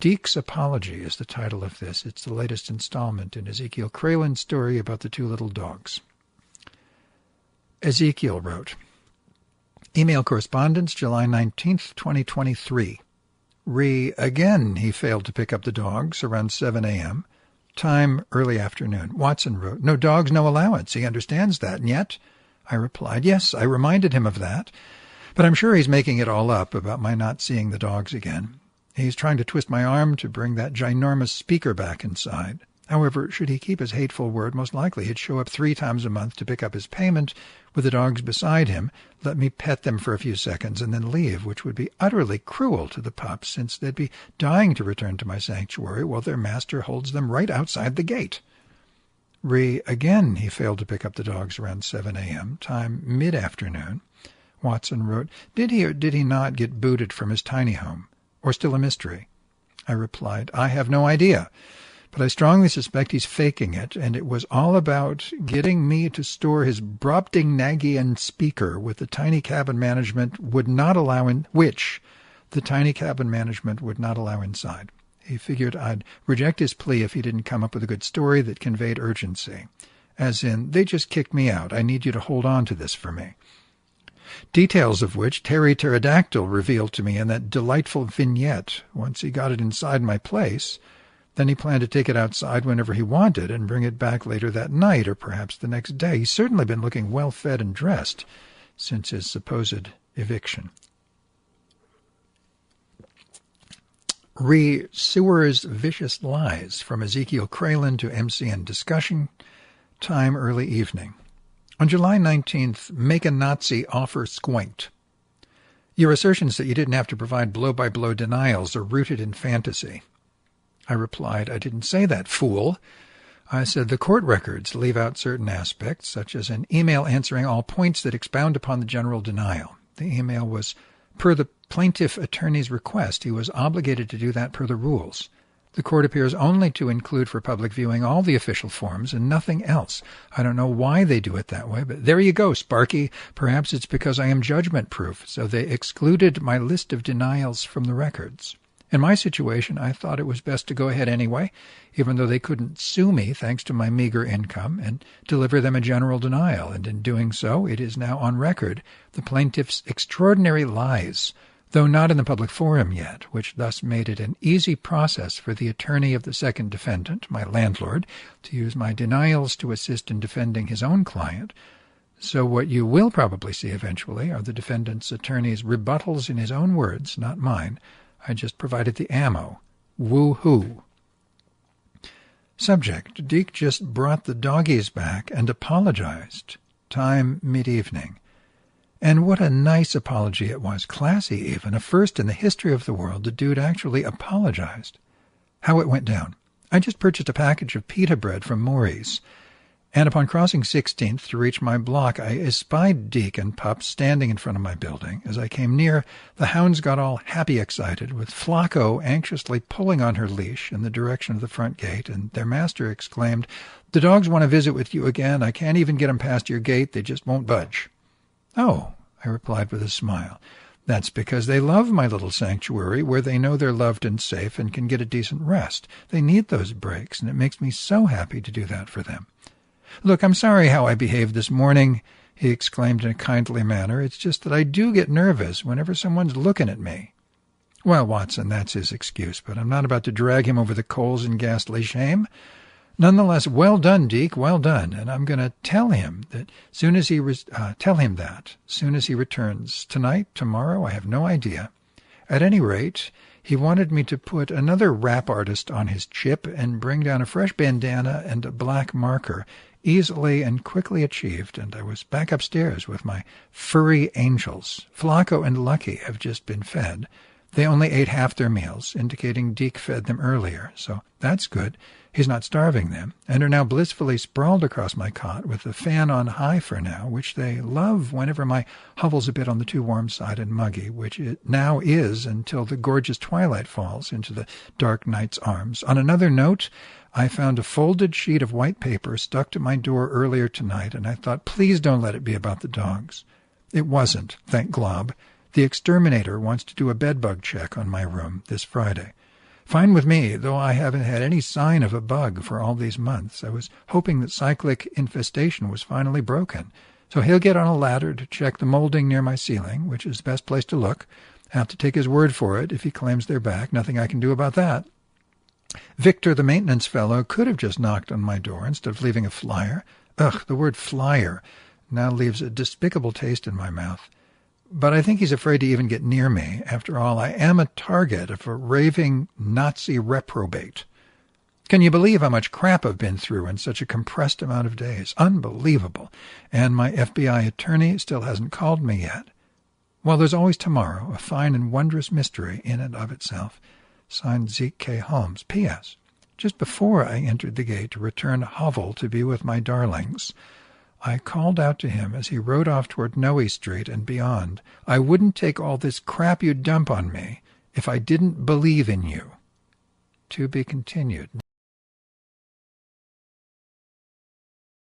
Deek's Apology is the title of this. It's the latest installment in Ezekiel Kralen's story about the two little dogs. Ezekiel wrote, Email correspondence, July 19th, 2023. Again, he failed to pick up the dogs around 7 a.m. Time, early afternoon. Watson wrote, No dogs, no allowance. He understands that, and yet? I replied, Yes, I reminded him of that, but I'm sure he's making it all up about my not seeing the dogs again. He's trying to twist my arm to bring that ginormous speaker back inside. However, should he keep his hateful word, most likely he'd show up 3 times a month to pick up his payment with the dogs beside him, let me pet them for a few seconds, and then leave, which would be utterly cruel to the pups, since they'd be dying to return to my sanctuary while their master holds them right outside the gate. Again, he failed to pick up the dogs around 7 a.m., time mid-afternoon. Watson wrote, Did he or did he not get booted from his tiny home, or still a mystery? I replied, I have no idea, but I strongly suspect he's faking it, and it was all about getting me to store his Brobdingnagian speaker with the tiny cabin management would not allow which the tiny cabin management would not allow inside. He figured I'd reject his plea if he didn't come up with a good story that conveyed urgency. As in, they just kicked me out. I need you to hold on to this for me. Details of which Terry Pterodactyl revealed to me in that delightful vignette. Once he got it inside my place, then he planned to take it outside whenever he wanted and bring it back later that night or perhaps the next day. He's certainly been looking well-fed and dressed since his supposed eviction. Sewer's Vicious Lies, from Ezekiel Kralen to MCN Discussion, time early evening. On July 19th, make a Nazi offer squinked. Your assertions that you didn't have to provide blow-by-blow denials are rooted in fantasy. I replied, I didn't say that, fool. I said the court records leave out certain aspects, such as an email answering all points that expound upon the general denial. The email was per the plaintiff attorney's request. He was obligated to do that per the rules. The court appears only to include for public viewing all the official forms and nothing else. I don't know why they do it that way, but there you go, Sparky. Perhaps it's because I am judgment-proof, so they excluded my list of denials from the records. In my situation, I thought it was best to go ahead anyway, even though they couldn't sue me thanks to my meager income, and deliver them a general denial, and in doing so, it is now on record the plaintiff's extraordinary lies, though not in the public forum yet, which thus made it an easy process for the attorney of the second defendant, my landlord, to use my denials to assist in defending his own client. So what you will probably see eventually are the defendant's attorney's rebuttals in his own words, not mine. I just provided the ammo. Woo-hoo. Subject, Deek just brought the doggies back and apologized. Time mid-evening. And what a nice apology it was, classy even, a first in the history of the world. The dude actually apologized. How it went down. I just purchased a package of pita bread from Maury's, and upon crossing 16th to reach my block, I espied Deek and Pup standing in front of my building. As I came near, the hounds got all happy excited, with Flacco anxiously pulling on her leash in the direction of the front gate, and their master exclaimed, The dogs want to visit with you again. I can't even get them past your gate. They just won't budge. Oh, I replied with a smile. That's because they love my little sanctuary, where they know they're loved and safe and can get a decent rest. They need those breaks, and it makes me so happy to do that for them. Look, I'm sorry how I behaved this morning, he exclaimed in a kindly manner. It's just that I do get nervous whenever someone's looking at me. Well, Watson, that's his excuse, but I'm not about to drag him over the coals in ghastly shame. Nonetheless, well done, Deek, well done, and I'm going to tell him that soon as he returns. Tonight, tomorrow, I have no idea. At any rate, he wanted me to put another rap artist on his chip and bring down a fresh bandana and a black marker, easily and quickly achieved, and I was back upstairs with my furry angels. Flacco and Lucky have just been fed. They only ate half their meals, indicating Deek fed them earlier, so that's good. He's not starving them, and are now blissfully sprawled across my cot with the fan on high for now, which they love whenever my hovel's a bit on the too warm side and muggy, which it now is until the gorgeous twilight falls into the dark night's arms. On another note, I found a folded sheet of white paper stuck to my door earlier tonight, and I thought, please don't let it be about the dogs. It wasn't, thank Glob. The exterminator wants to do a bedbug check on my room this Friday. Fine with me, though I haven't had any sign of a bug for all these months. I was hoping that cyclic infestation was finally broken. So he'll get on a ladder to check the molding near my ceiling, which is the best place to look. Have to take his word for it if he claims they're back. Nothing I can do about that. Victor, the maintenance fellow, could have just knocked on my door instead of leaving a flyer. Ugh, the word flyer now leaves a despicable taste in my mouth. But I think he's afraid to even get near me. After all, I am a target of a raving Nazi reprobate. Can you believe how much crap I've been through in such a compressed amount of days? Unbelievable. And my FBI attorney still hasn't called me yet. Well, there's always tomorrow, a fine and wondrous mystery in and of itself. Signed, Zeke K. Holmes. P.S. Just before I entered the gate to return hovel to be with my darlings, I called out to him as he rode off toward Noe Street and beyond, I wouldn't take all this crap you dump on me if I didn't believe in you. To be continued.